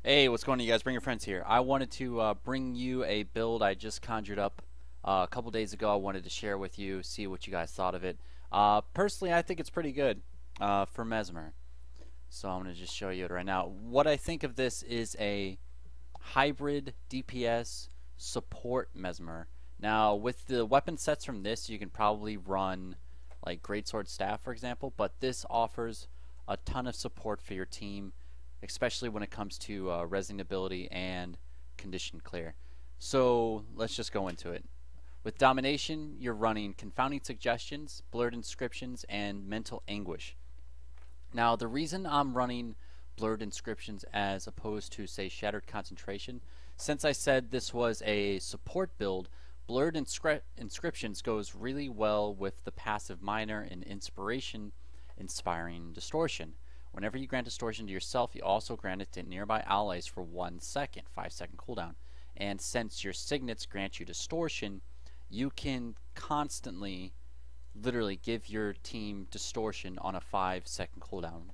Hey, what's going on, you guys? Bring your friends here. I wanted to bring you a build I just conjured up a couple days ago. I wanted to share with you, see what you guys thought of it. Personally, I think it's pretty good for Mesmer. So I'm going to just show you it right now. What I think of this is a hybrid DPS support Mesmer. Now, with the weapon sets from this, you can probably run like Greatsword Staff, for example, but this offers a ton of support for your team, especially when it comes to resing ability and condition clear. So let's just go into it. With Domination, you're running Confounding Suggestions, Blurred Inscriptions, and Mental Anguish. Now, the reason I'm running Blurred Inscriptions as opposed to, say, Shattered Concentration, since I said this was a support build, Blurred Inscriptions goes really well with the passive Minor and Inspiration Inspiring Distortion. Whenever you grant Distortion to yourself, you also grant it to nearby allies for 1 second, 5-second cooldown. And since your Signets grant you Distortion, you can constantly, literally, give your team Distortion on a 5-second cooldown.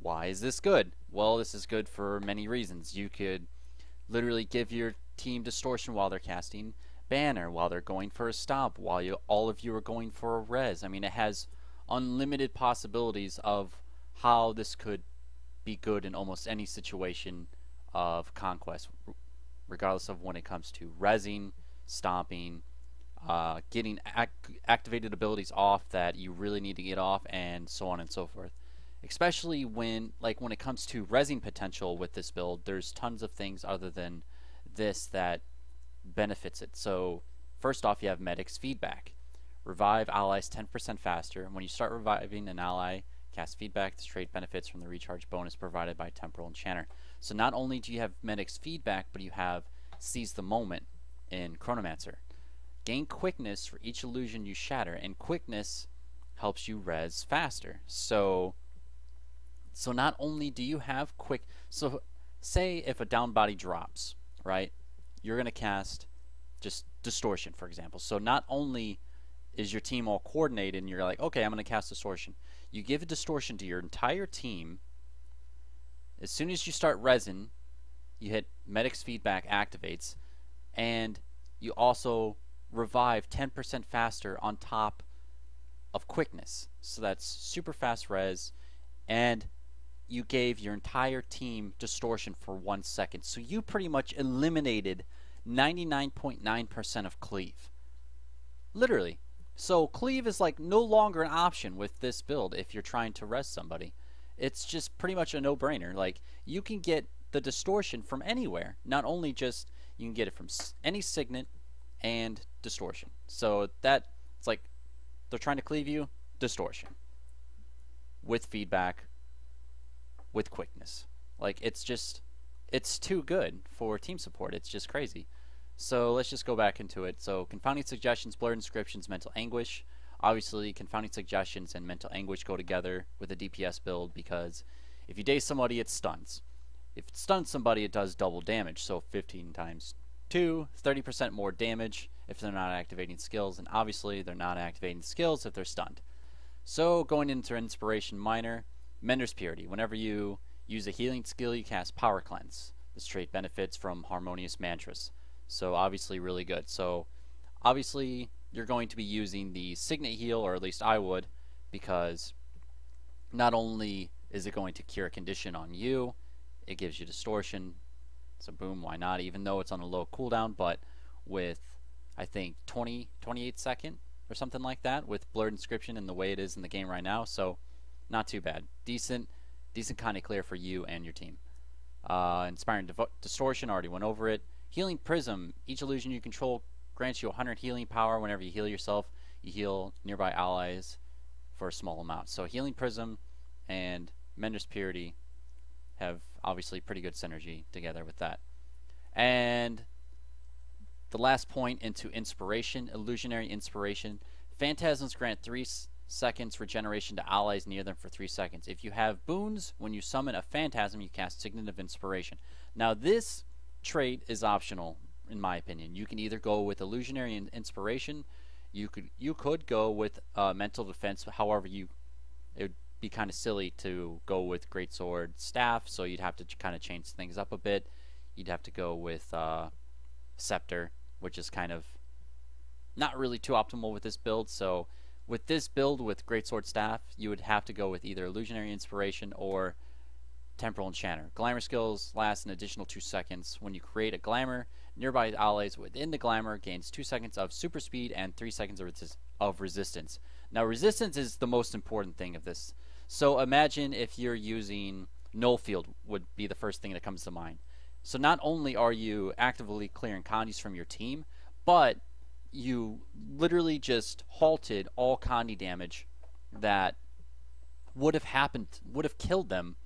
Why is this good? Well, this is good for many reasons. You could literally give your team Distortion while they're casting Banner, while they're going for a stomp, while all of you are going for a res. I mean, it has unlimited possibilities of how this could be good in almost any situation of conquest, regardless of when it comes to resing, stomping, getting activated abilities off that you really need to get off, and so on and so forth. Especially when it comes to resing potential with this build, there's tons of things other than this that benefits it. So first off, you have Medic's Feedback. Revive allies 10% faster. When you start reviving an ally, cast Feedback. This trait benefits from the recharge bonus provided by Temporal Enchanter. So not only do you have Medic's Feedback, but you have Seize the Moment in Chronomancer. Gain Quickness for each illusion you shatter, and Quickness helps you res faster. So not only do you have so say if a down body drops, right? You're going to cast just Distortion, for example. So not only is your team all coordinated and you're like, okay, I'm going to cast Distortion. You give a Distortion to your entire team. As soon as you start resin, you hit Medic's Feedback activates, and you also revive 10% faster on top of Quickness. So that's super fast res, and you gave your entire team Distortion for 1 second. So you pretty much eliminated 99.9% of cleave. Literally. So cleave is like no longer an option with this build if you're trying to res somebody. It's just pretty much a no-brainer. Like, you can get the Distortion from anywhere. Not only just, you can get it from any Signet and Distortion. So that, it's like, they're trying to cleave you, Distortion. With Feedback, with Quickness. Like, it's too good for team support. It's just crazy. So let's just go back into it. So Confounding Suggestions, Blurred Inscriptions, Mental Anguish. Obviously, Confounding Suggestions and Mental Anguish go together with a DPS build, because if you daze somebody, it stuns. If it stuns somebody, it does double damage. So 15 times 2, 30% more damage if they're not activating skills. And obviously, they're not activating skills if they're stunned. So going into Inspiration Minor, Mender's Purity. Whenever you use a healing skill, you cast Power Cleanse. This trait benefits from Harmonious Mantras. So obviously really good. So obviously you're going to be using the Signet heal, or at least I would, because not only is it going to cure a condition on you, it gives you Distortion. So boom, why not? Even though it's on a low cooldown, but with, I think, 28 second or something like that, with Blurred Inscription and the way it is in the game right now. So not too bad. Decent kind of clear for you and your team. Inspiring Distortion, already went over it. Healing Prism. Each illusion you control grants you 100 healing power. Whenever you heal yourself, you heal nearby allies for a small amount. So Healing Prism and Mender's Purity have obviously pretty good synergy together with that. And the last point into Inspiration, Illusionary Inspiration. Phantasms grant 3 seconds regeneration to allies near them for 3 seconds. If you have boons, when you summon a Phantasm, you cast Signet of Inspiration. Now this trait is optional, in my opinion. You can either go with Illusionary and Inspiration. You could go with Mental Defense. However, it would be kind of silly to go with Greatsword Staff, so you'd have to kind of change things up a bit. You'd have to go with Scepter, which is kind of not really too optimal with this build. So with this build with Greatsword Staff, you would have to go with either Illusionary Inspiration or Temporal Enchanter. Glamour skills last an additional 2 seconds. When you create a glamour, nearby allies within the glamour gains 2 seconds of super speed and 3 seconds of resistance. Now resistance is the most important thing of this. So imagine if you're using Null Field would be the first thing that comes to mind. So not only are you actively clearing condis from your team, but you literally just halted all condi damage that would have happened, would have killed them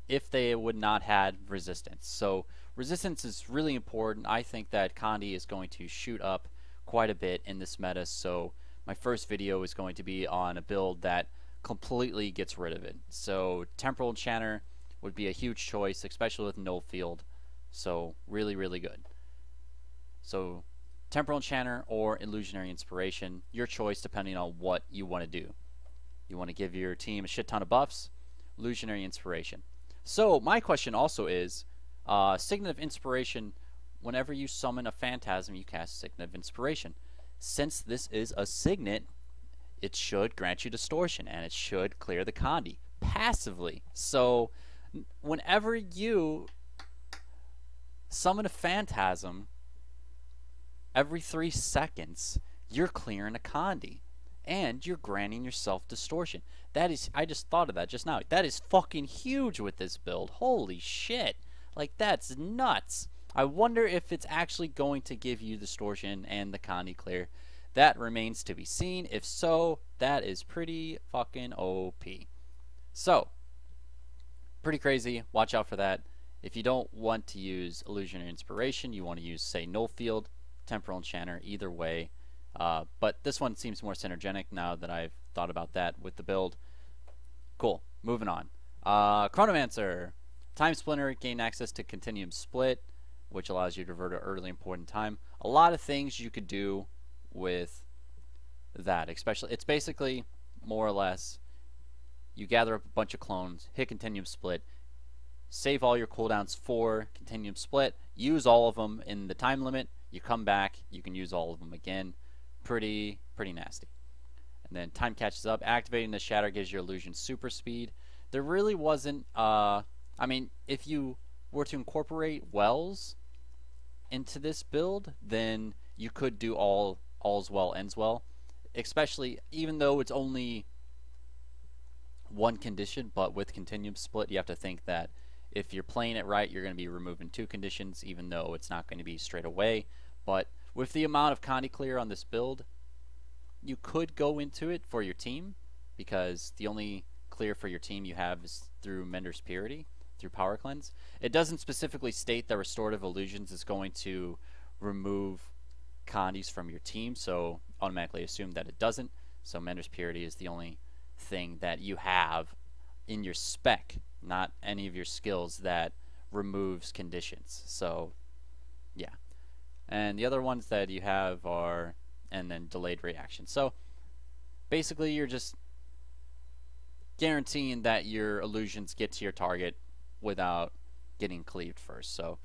if they would not had resistance. So resistance is really important. I think that condi is going to shoot up quite a bit in this meta, so my first video is going to be on a build that completely gets rid of it. So Temporal Enchanter would be a huge choice, especially with Null Field. So really, really good. So Temporal Enchanter or Illusionary Inspiration, your choice depending on what you want to do. You want to give your team a shit ton of buffs, Illusionary Inspiration. So my question also is, Signet of Inspiration, whenever you summon a phantasm, you cast Signet of Inspiration. Since this is a Signet, it should grant you Distortion, and it should clear the condi passively. So whenever you summon a phantasm, every 3 seconds, you're clearing a condi. And you're granting yourself Distortion. That is, I just thought of that just now. That is fucking huge with this build. Holy shit. Like, that's nuts. I wonder if it's actually going to give you Distortion and the condi clear. That remains to be seen. If so, that is pretty fucking OP. So, pretty crazy. Watch out for that. If you don't want to use Illusionary Inspiration, you want to use, say, Null Field, Temporal Enchanter, either way. But this one seems more synergetic now that I've thought about that with the build. Cool. Moving on. Chronomancer. Time Splinter. Gain access to Continuum Split, which allows you to revert an early important time. A lot of things you could do with that. Especially, it's basically more or less you gather up a bunch of clones, hit Continuum Split, save all your cooldowns for Continuum Split, use all of them in the time limit. You come back, you can use all of them again. Pretty nasty. And then time catches up. Activating the Shatter gives your illusion super speed. There really wasn't I mean, if you were to incorporate wells into this build, then you could do all's well ends well. Especially even though it's only one condition, but with Continuum Split you have to think that if you're playing it right, you're going to be removing 2 conditions, even though it's not going to be straight away. But with the amount of condi clear on this build, you could go into it for your team, because the only clear for your team you have is through Mender's Purity, through Power Cleanse. It doesn't specifically state that Restorative Illusions is going to remove condis from your team, so automatically assume that it doesn't. So Mender's Purity is the only thing that you have in your spec, not any of your skills, that removes conditions. So yeah. And the other ones that you have are, and then delayed reaction. So basically you're just guaranteeing that your illusions get to your target without getting cleaved first. So,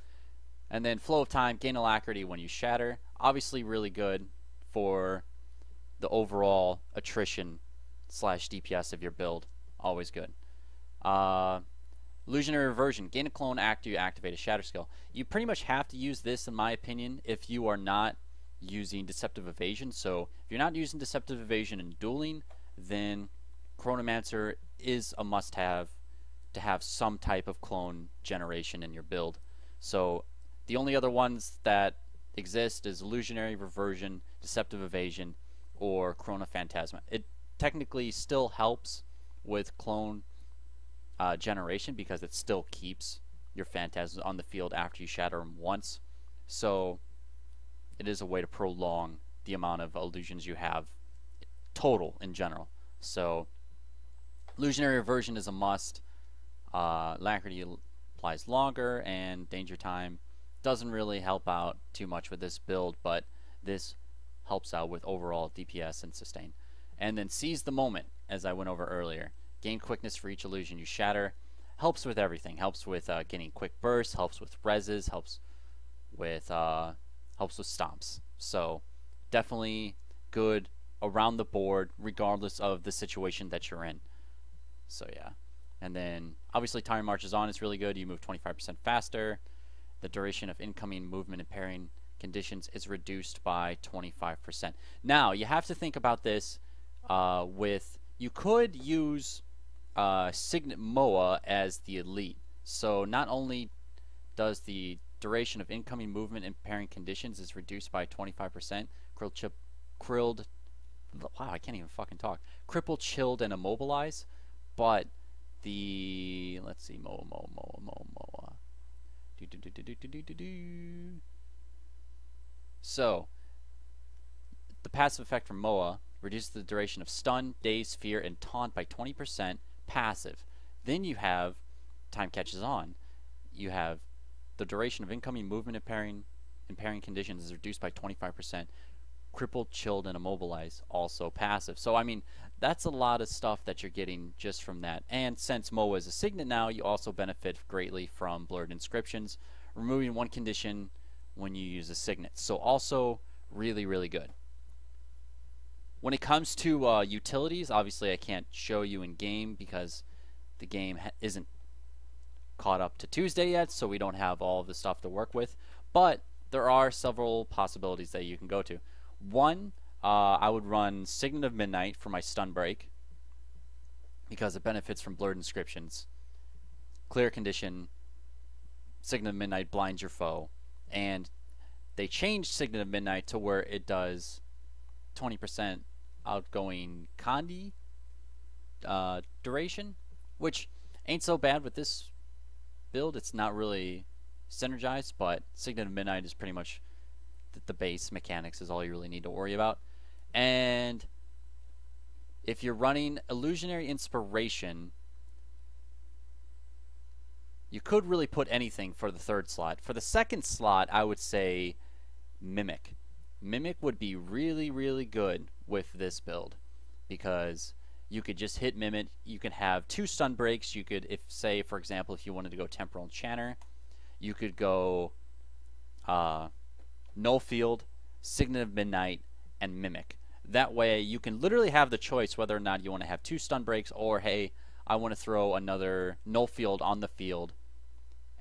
and then flow of time, gain alacrity when you shatter. Obviously really good for the overall attrition / DPS of your build. Always good. Illusionary Reversion. Gain a clone after you activate a shatter skill. You pretty much have to use this, in my opinion, if you are not using Deceptive Evasion. So if you're not using Deceptive Evasion in dueling, then Chronomancer is a must-have to have some type of clone generation in your build. So the only other ones that exist is Illusionary Reversion, Deceptive Evasion, or Chronophantasma. It technically still helps with clone generation, because it still keeps your phantasms on the field after you shatter them once. So it is a way to prolong the amount of illusions you have total in general. So Illusionary Reversion is a must. Alacrity applies longer, and Danger Time doesn't really help out too much with this build, but this helps out with overall DPS and sustain. And then Seize the Moment, as I went over earlier. Gain quickness for each illusion you shatter. Helps with everything. Helps with getting quick bursts. Helps with reses. Helps with stomps. So definitely good around the board, regardless of the situation that you're in. So yeah. And then obviously Time Marches On is really good. You move 25% faster. The duration of incoming movement and pairing conditions is reduced by 25%. Now you have to think about this you could use Signet Moa as the elite. So not only does the duration of incoming movement and pairing conditions is reduced by 25%, crippled, chilled, and immobilize, but the, let's see, Moa. So the passive effect from Moa reduces the duration of stun, daze, fear, and taunt by 20%, passive. Then you have Time Catches On. You have the duration of incoming movement and pairing conditions is reduced by 25%. Crippled, chilled, and immobilize, also passive. So I mean, that's a lot of stuff that you're getting just from that. And since Moa is a Signet now, you also benefit greatly from Blurred Inscriptions, removing one condition when you use a Signet. So also really, really good. When it comes to utilities, obviously I can't show you in game because the game isn't caught up to Tuesday yet, so we don't have all of the stuff to work with. But there are several possibilities that you can go to. One, I would run Signet of Midnight for my stun break because it benefits from Blurred Inscriptions. Clear condition, Signet of Midnight blinds your foe, and they changed Signet of Midnight to where it does 20% outgoing condi duration, which ain't so bad with this build. It's not really synergized, but Signet of Midnight is pretty much the base mechanics is all you really need to worry about. And if you're running Illusionary Inspiration, you could really put anything for the third slot. For the second slot, I would say Mimic. Mimic would be really, really good with this build because you could just hit Mimic. You can have 2 stun breaks. You could, if say, for example, if you wanted to go Temporal Enchanter, you could go No Field, Signet of Midnight, and Mimic. That way you can literally have the choice whether or not you want to have 2 stun breaks or, hey, I want to throw another No Field on the field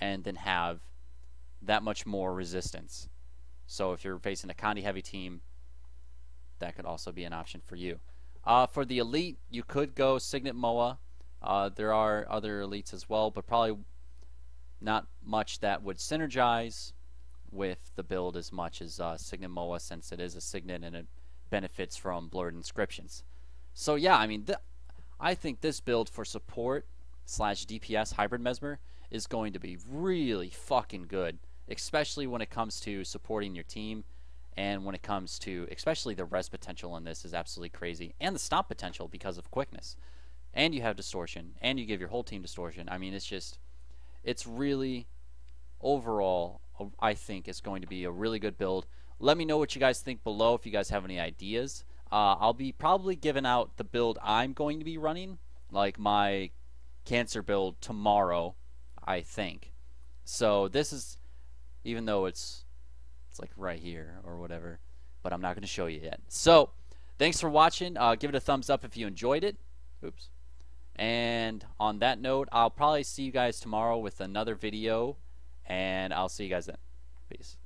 and then have that much more resistance. So if you're facing a condi heavy team, that could also be an option for you. For the elite, you could go Signet Moa. There are other elites as well, but probably not much that would synergize with the build as much as Signet Moa, since it is a Signet and it benefits from Blurred Inscriptions. So yeah, I mean, I think this build for support / DPS hybrid Mesmer is going to be really fucking good, especially when it comes to supporting your team, and when it comes to especially the res potential in this is absolutely crazy, and the stomp potential because of quickness, and you have distortion, and you give your whole team distortion. I mean, it's really overall, I think it's going to be a really good build. Let me know what you guys think below if you guys have any ideas. I'll be probably giving out the build I'm going to be running, like my cancer build, tomorrow, I think. So this is, even though it's like right here or whatever, but I'm not going to show you yet. So thanks for watching. Give it a thumbs up if you enjoyed it. Oops. And on that note, I'll probably see you guys tomorrow with another video, and I'll see you guys then. Peace.